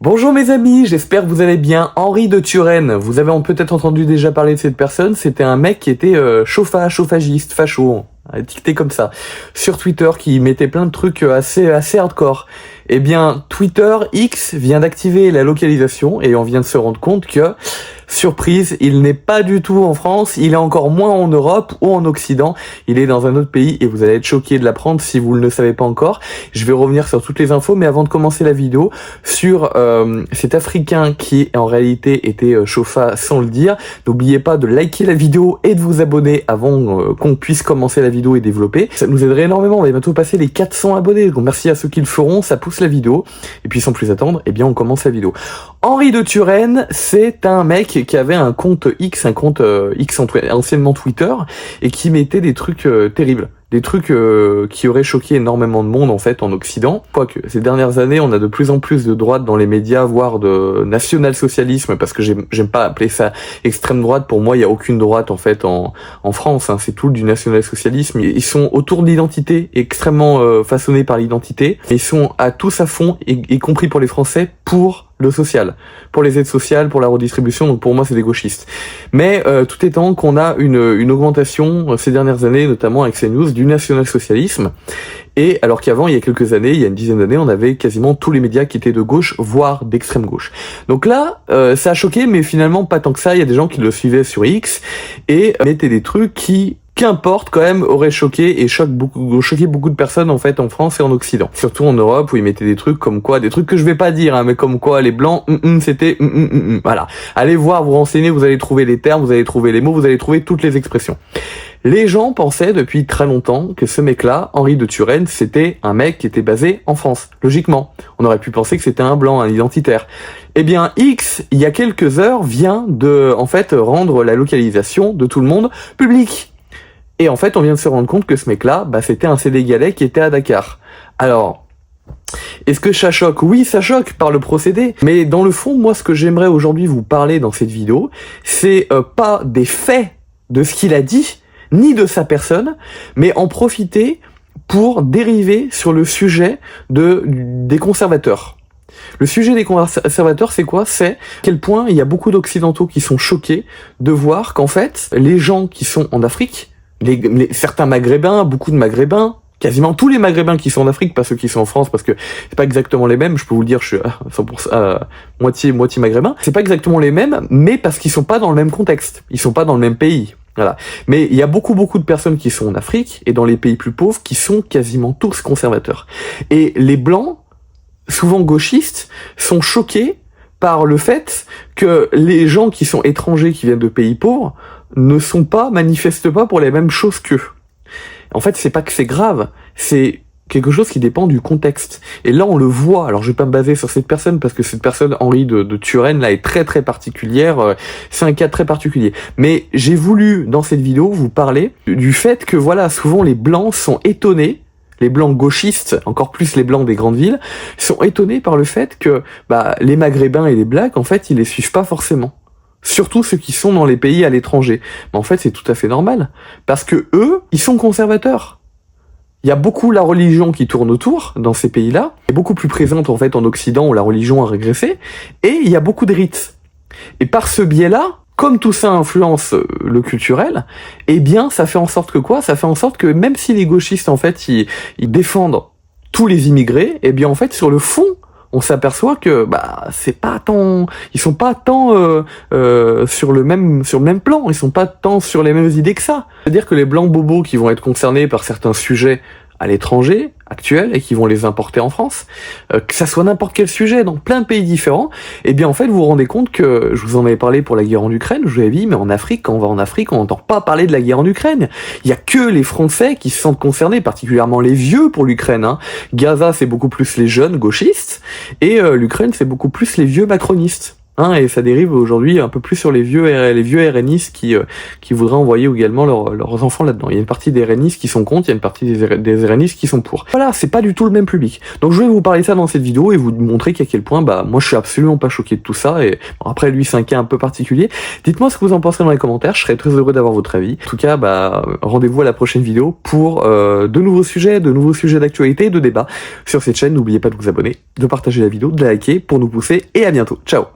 Bonjour mes amis, j'espère que vous allez bien. Henri de Turenne, vous avez peut-être entendu déjà parler de cette personne, c'était un mec qui était chauffagiste, facho, étiqueté comme ça, sur Twitter, qui mettait plein de trucs assez hardcore. Eh bien, Twitter X vient d'activer la localisation et on vient de se rendre compte que, surprise, il n'est pas du tout en France, il est encore moins en Europe ou en Occident, il est dans un autre pays et vous allez être choqués de l'apprendre si vous ne le savez pas encore. Je vais revenir sur toutes les infos, mais avant de commencer la vidéo, sur cet Africain qui en réalité était chauffa sans le dire, n'oubliez pas de liker la vidéo et de vous abonner avant qu'on puisse commencer la vidéo et développer. Ça nous aiderait énormément, on va bientôt passer les 400 abonnés, donc merci à ceux qui le feront, ça pousse la vidéo. Et puis sans plus attendre, eh bien on commence la vidéo. Henri de Turenne, c'est un mec qui avait un compte X, anciennement Twitter, et qui mettait des trucs terribles. Des trucs qui auraient choqué énormément de monde en fait en Occident. Quoique ces dernières années, on a de plus en plus de droite dans les médias, voire de national-socialisme, parce que j'aime pas appeler ça extrême droite. Pour moi, il y a aucune droite en fait en France. Hein. C'est tout du national-socialisme. Ils sont autour de l'identité, extrêmement façonnés par l'identité. Ils sont à tous à fond, y compris pour les Français, pour le social, pour les aides sociales, pour la redistribution, donc pour moi c'est des gauchistes. Mais tout étant qu'on a une augmentation ces dernières années, notamment avec CNews, du national-socialisme, et alors qu'avant, il y a quelques années, il y a une dizaine d'années, on avait quasiment tous les médias qui étaient de gauche, voire d'extrême gauche. Donc là, ça a choqué, mais finalement pas tant que ça, il y a des gens qui le suivaient sur X, et mettaient des trucs qui, qu'importe, quand même, aurait choqué et choqué beaucoup de personnes en fait en France et en Occident. Surtout en Europe où ils mettaient des trucs comme quoi, des trucs que je vais pas dire, hein, mais comme quoi les blancs, c'était voilà. Allez voir, vous renseigner, vous allez trouver les termes, vous allez trouver les mots, vous allez trouver toutes les expressions. Les gens pensaient depuis très longtemps que ce mec-là, Henri de Turenne, c'était un mec qui était basé en France. Logiquement, on aurait pu penser que c'était un blanc, un identitaire. Eh bien, X, il y a quelques heures, vient de, en fait, rendre la localisation de tout le monde publique. Et en fait, on vient de se rendre compte que ce mec-là, c'était un Sénégalais qui était à Dakar. Alors, est-ce que ça choque? Oui, ça choque par le procédé. Mais dans le fond, moi, ce que j'aimerais aujourd'hui vous parler dans cette vidéo, c'est pas des faits de ce qu'il a dit, ni de sa personne, mais en profiter pour dériver sur le sujet des conservateurs. Le sujet des conservateurs, c'est quoi? C'est à quel point il y a beaucoup d'Occidentaux qui sont choqués de voir qu'en fait, les gens qui sont en Afrique, certains Maghrébins, beaucoup de Maghrébins, quasiment tous les Maghrébins qui sont en Afrique, pas ceux qui sont en France, parce que c'est pas exactement les mêmes, je peux vous le dire, je suis 100% moitié Maghrébin, c'est pas exactement les mêmes, mais parce qu'ils sont pas dans le même contexte, ils sont pas dans le même pays. Voilà. Mais il y a beaucoup de personnes qui sont en Afrique et dans les pays plus pauvres qui sont quasiment tous conservateurs. Et les blancs, souvent gauchistes, sont choqués par le fait que les gens qui sont étrangers, qui viennent de pays pauvres, manifestent pas pour les mêmes choses qu'eux. En fait, c'est pas que c'est grave, c'est quelque chose qui dépend du contexte. Et là, on le voit. Alors, je vais pas me baser sur cette personne parce que cette personne, Henri de Turenne, là, est très particulière. C'est un cas très particulier. Mais j'ai voulu, dans cette vidéo, vous parler du fait que, voilà, souvent les blancs sont étonnés. Les blancs gauchistes, encore plus les blancs des grandes villes, sont étonnés par le fait que, les Maghrébins et les Blacks, en fait, ils les suivent pas forcément. Surtout ceux qui sont dans les pays à l'étranger. Mais en fait, c'est tout à fait normal. Parce que eux, ils sont conservateurs. Il y a beaucoup la religion qui tourne autour dans ces pays-là, est beaucoup plus présente en fait en Occident où la religion a régressé, et il y a beaucoup de rites. Et par ce biais-là, comme tout ça influence le culturel, eh bien ça fait en sorte que quoi? Ça fait en sorte que même si les gauchistes en fait ils défendent tous les immigrés, eh bien en fait sur le fond, on s'aperçoit que c'est pas tant, ils sont pas tant sur le même plan, ils sont pas tant sur les mêmes idées que ça. C'est-à-dire que les blancs bobos qui vont être concernés par certains sujets à l'étranger, actuels, et qui vont les importer en France, que ça soit n'importe quel sujet, dans plein de pays différents, eh bien en fait vous vous rendez compte que, je vous en avais parlé pour la guerre en Ukraine, je vous avais dit, mais en Afrique, quand on va en Afrique, on n'entend pas parler de la guerre en Ukraine. Il y a que les Français qui se sentent concernés, particulièrement les vieux pour l'Ukraine. Hein. Gaza, c'est beaucoup plus les jeunes gauchistes, et l'Ukraine, c'est beaucoup plus les vieux macronistes. hein, et ça dérive aujourd'hui un peu plus sur les vieux RNistes qui voudraient envoyer également leurs enfants là-dedans. Il y a une partie des RNistes qui sont contre, il y a une partie des RNistes qui sont pour. Voilà, c'est pas du tout le même public. Donc je vais vous parler de ça dans cette vidéo et vous montrer qu'à quel point, bah, moi je suis absolument pas choqué de tout ça, et bon, après lui c'est un cas un peu particulier. Dites-moi ce que vous en pensez dans les commentaires, je serais très heureux d'avoir votre avis. En tout cas, bah, rendez-vous à la prochaine vidéo pour de nouveaux sujets d'actualité, de débat sur cette chaîne. N'oubliez pas de vous abonner, de partager la vidéo, de la liker pour nous pousser, et à bientôt. Ciao!